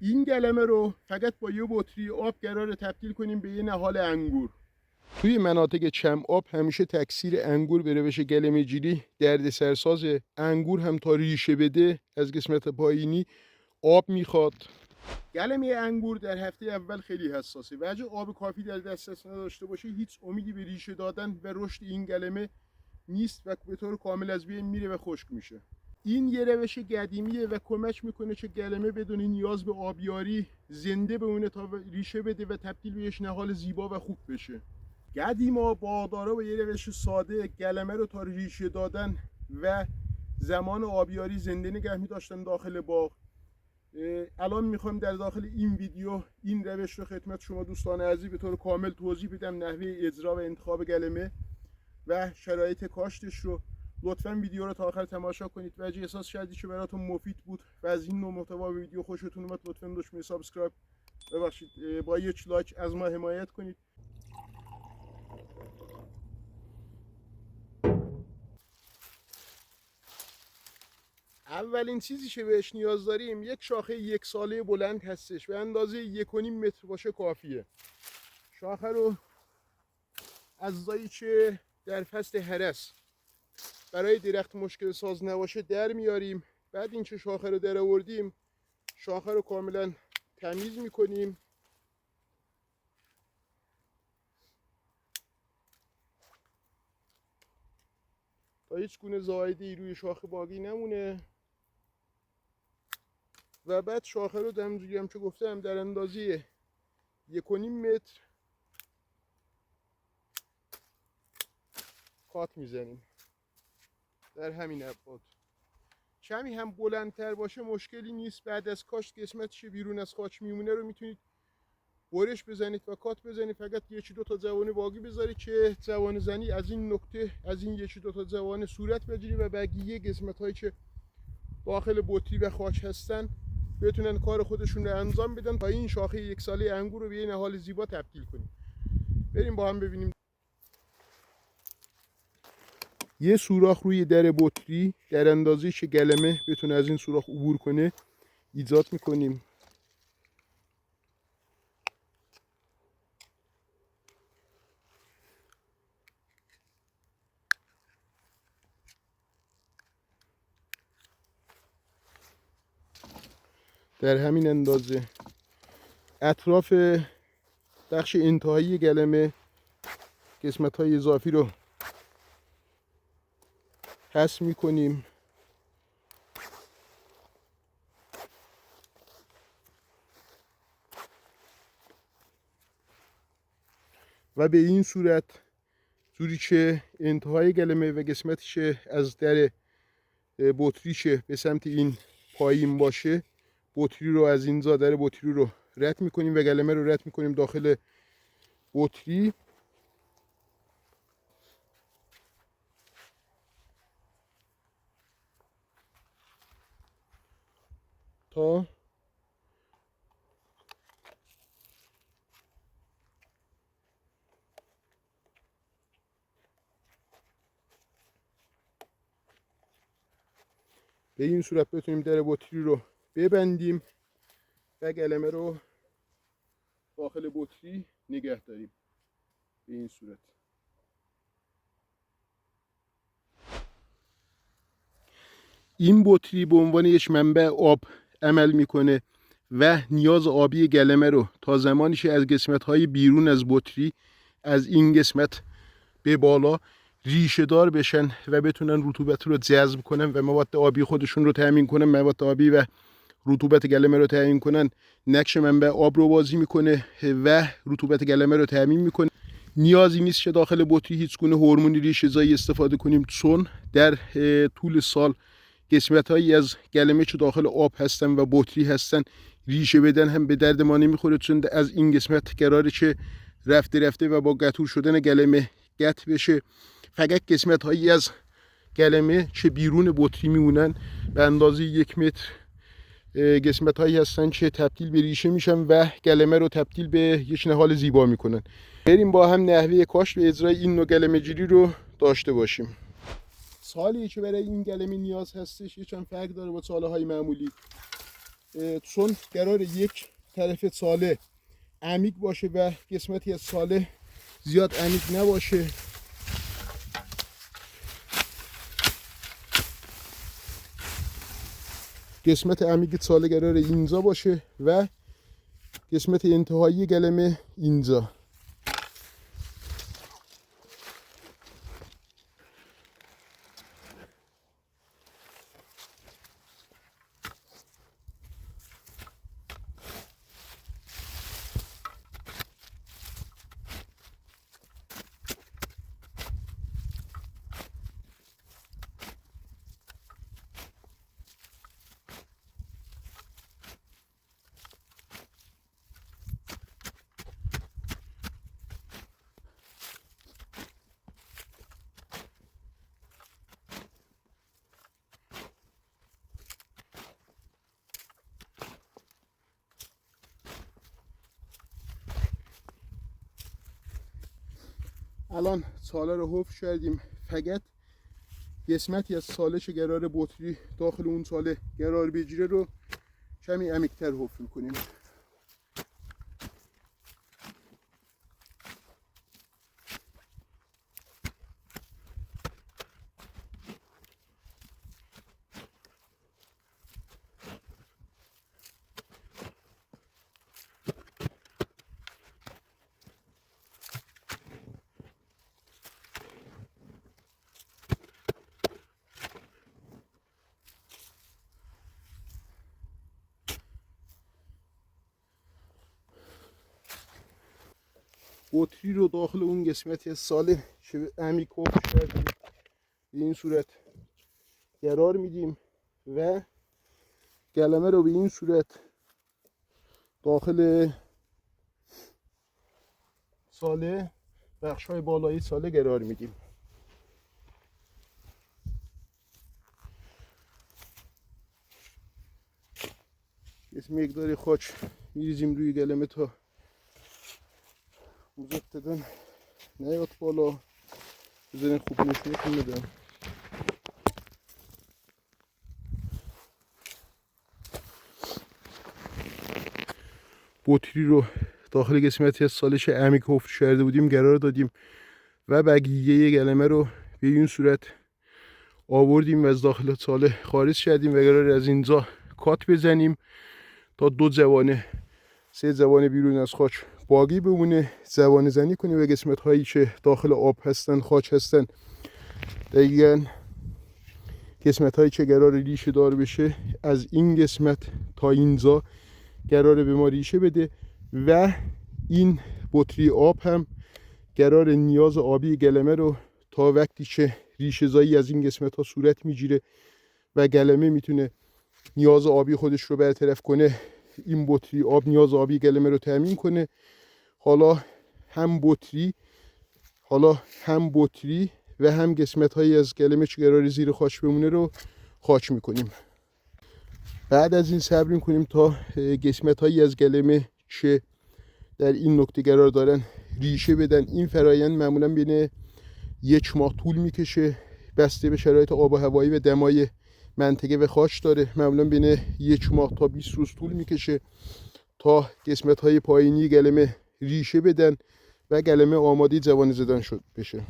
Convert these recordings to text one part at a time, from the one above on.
این گلمه رو فقط با یه بطری آب قراره تبدیل کنیم به یه نهال انگور. توی مناطق کم آب همیشه تکثیر انگور بره بشه گلمه جیری درد سرسازه. انگور هم تا ریشه بده از قسمت پایینی آب میخواد. گلمه انگور در هفته اول خیلی حساسه و اگه آب کافی در دسترس نداشته باشه هیچ امیدی به ریشه دادن و رشد این گلمه نیست و به طور کامل از بین میره و خشک میشه. این یه روش قدیمیه و کمک میکنه که گلمه بدون نیاز به آبیاری زنده بمونه تا ریشه بده و تبدیل به یک نهال زیبا و خوب بشه. قدیما باغدارا با یه روش ساده گلمه رو تا ریشه دادن و زمان آبیاری زنده نگه می‌داشتن داخل باغ. الان میخوام در داخل این ویدیو این روش رو خدمت شما دوستان عزیز به طور کامل توضیح بدم، نحوه اجرا و انتخاب گلمه و شرایط کاشتش رو. لطفاً ویدیو رو تا آخر تماشا کنید و اگه احساس کردید که براتون مفید بود و از این نوع محتوا ویدیو خوشتون اومد لطفاً دکمه سابسکرایب با یک لایک از ما حمایت کنید. اولین چیزی که بهش نیاز داریم یک شاخه 1 ساله بلند هستش، به اندازه 1.5 متر باشه کافیه. شاخه رو از جایی که در فصل هرس برای درخت مشکل ساز نباشه در میاریم. بعد این که شاخه رو در آوردیم شاخه رو کاملا تمیز میکنیم. تا هیچ گونه زائده‌ای روی شاخه باقی نمونه و بعد شاخه رو همونجوری هم که گفتم در اندازه 1.5 متر کات میزنیم در همین ابعاد. کمی هم بلندتر باشه مشکلی نیست، بعد از کاشت قسمتش بیرون از خاک میمونه رو میتونید برش بزنید و کات بزنید. فقط 1-2 تا جوانه باقی بذارید که جوانه زنی از این نقطه از این 1-2 تا جوانه صورت بگیره و بقیه قسمت هایی که داخل بطری و خاک هستن بتونن کار خودشون رو انجام بدن تا این شاخه 1 ساله انگور رو به یه نهال زیبا تبدیل کنیم. بریم با هم ببینیم. یه سوراخ روی در بطری در اندازه‌ای که گلمه بتونه از این سوراخ عبور کنه ایجاد میکنیم. در همین اندازه اطراف بخش انتهایی گلمه قسمت های اضافی رو حذف میکنیم و به این صورت جوری که انتهای گلمه و قسمتش از در بطریشه به سمت این پایین باشه بطری رو از این در بطری رو رد میکنیم و گلمه رو رد میکنیم داخل بطری تا به این صورت بتونیم در بطری رو ببندیم و گلمه رو داخل بطری نگه داریم. به این صورت این بطری به عنوان یک منبع آب عمل میکنه و نیاز آبی گلمه رو تا زمانی که از قسمت‌های بیرون از بطری از این قسمت به بالا ریشه دار بشن و بتونن رطوبت رو جذب کنن و مواد آبی خودشون رو تامین کنن، مواد آبی و رطوبت گلمه رو تامین کنن، نقش منبع آب رو بازی میکنه و رطوبت گلمه رو تامین میکنه. نیازی نیست که داخل بطری هیچ گونه هورمونی ریشه زایی استفاده کنیم، چون در طول سال قسمت‌هایی از گلمه که داخل آب هستن و بطری هستن ریشه بدن هم به درد ما نمیخوره، چون از این قسمت قراره که رفته رفته و با قطور شدن گلمه قطع بشه. فقط قسمت‌هایی از گلمه که بیرون بطری میمونن به اندازه 1 متر قسمت‌هایی هستن که تبدیل به ریشه میشن و گلمه رو تبدیل به یک نهال زیبا میکنن. بریم با هم نحوه کاشت و اجرای این نوع گلمه جیری رو داشته باشیم. سالی که برای این گلمه نیاز هستش یه چند فرق داره با سالهای معمولی. چون قرار یک طرف ساله عمیق باشه و قسمتی از ساله زیاد عمیق نباشه. قسمت عمیق ساله قرار اینجا باشه و قسمت انتهایی گلمه اینجا. الان ساله رو حفر کردیم، فقط قسمتی از ساله که قرار بطری داخل اون ساله قرار بگیره رو کمی عمیق‌تر حفر می‌کنیم. بطری رو داخل اون قسمتی از ساله که عمیق حفر کردیم به این صورت قرار میدیم و گلمه رو به این صورت داخل ساله بخش‌های بالایی ساله قرار میدیم. یه مقداری خاک میریزیم روی گلمه تا مزددن نیاد بالا. بذارین خوب نشونتون بدم. بطری رو داخل قسمتی از سالش عمیق حفر کرده بودیم قرار دادیم و بقیه گلمه رو به این صورت آوردیم و از داخل ساله خارج کردیم و قرار از اینجا کات بزنیم تا 2 زبانه 3 زبانه بیرون از خاک باقی بمونه. زبانه زنی کنیم و قسمت هایی که داخل آب هستن، خاک هستن، دقیقاً قسمت هایی که قرار ریشه دار بشه از این قسمت تا اینجا قرار به ما ریشه بده و این بطری آب هم قرار نیاز آبی گلمه رو تا وقتی که ریشه زایی از این قسمت ها صورت میگیره و گلمه میتونه نیاز آبی خودش رو برطرف کنه، این بطری آب نیاز آبی گلمه رو تامین کنه. حالا هم بطری و هم قسمت هایی از گلمه که قرار زیر خاک بمونه رو خاک میکنیم. بعد از این صبر میکنیم تا قسمت هایی از گلمه که در این نقطه قرار دارن ریشه بدن. این فرایند معمولا بین 1 ماه طول میکشه، بسته به شرایط آب و هوایی و دمای منطقه و خاک داره. معمولا بین 1 ماه تا 20 روز طول میکشه تا قسمت های پایینی گلمه ریشه بدن و گلمه آماده جوانه زدن شد بشه.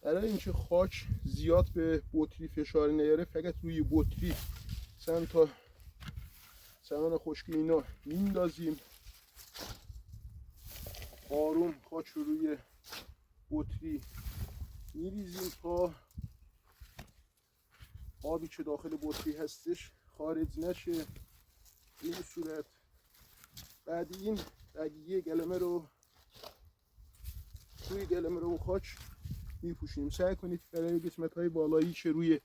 برای اینکه خاک زیاد به بطری فشار نیاره فقط روی بطری چند تا سمن خشکی اینا میندازیم. آروم خاک رو روی بطری میریزیم تا آبی که داخل بطری هستش خارج نشه. این صورت بعد این بقیه گلمه رو روی گلمه رو خاک میپوشیم. سعی کنید برای قسمت های بالایی که روی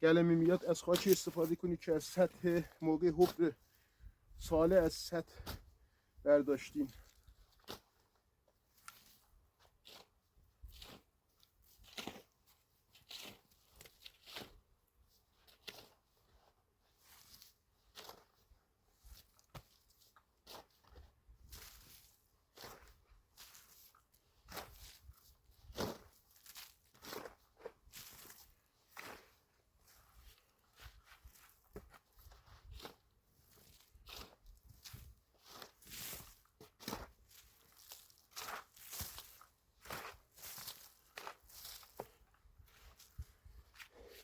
گلمه میاد از خاک استفاده کنید که از سطح موقع حفر ساله از سطح برداشتیم.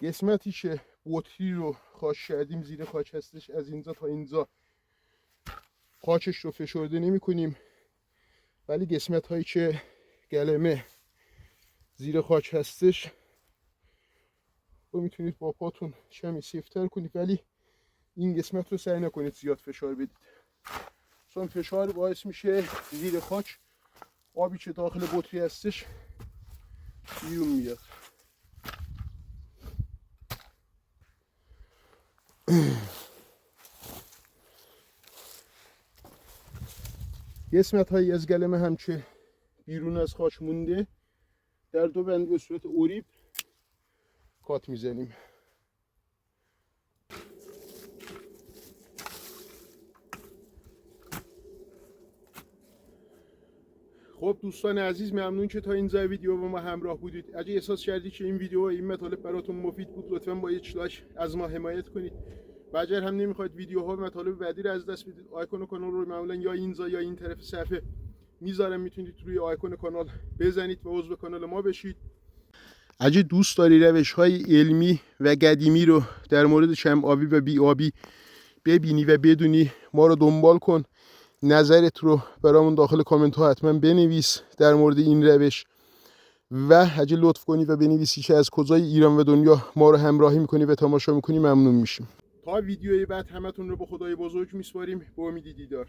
قسمتی که بطری رو خاش کردیم زیر خاک هستش، از اینجا تا اینجا خاکش رو فشرده نمی کنیم، ولی قسمت هایی که گلمه زیر خاک هستش رو میتونید با پاتون کمی سیفتر کنید، ولی این قسمت رو سعی نکنید زیاد فشار بدید، چون فشار باعث میشه زیر خاک آبی که داخل بطری هستش بیرون میاد. قسمت هایی از گلمه هم که بیرون از خاک مونده در دو بند به صورت اوریب کات میزنیم. خب دوستان عزیز، ممنون که تا اینجا ویدیو با ما همراه بودید. اگه احساس کردید که این ویدیو و این مطالب براتون مفید بود، لطفاً با یک لایک از ما حمایت کنید. و اگر هم نمیخواید ویدیوها و مطالب بعدی رو از دست بدید، آیکون کانال رو معمولا یا اینجا یا این طرف صفحه میذارم، میتونید روی آیکون کانال بزنید و عضو کانال ما بشید. اگه دوست داری روش‌های علمی و قدیمی رو در مورد چم آبی و بی آبی ببینی و بدونی، ما رو دنبال کن. نظرت رو برامون داخل کامنت ها حتما بنویس در مورد این روش، و اگه لطف کنی و بنویسی که از کجای ایران و دنیا ما رو همراهی میکنی و تماشا میکنی، ممنون میشیم. تا ویدیوی بعد همتون رو به خدای بزرگ میسپاریم. به امید دیدار.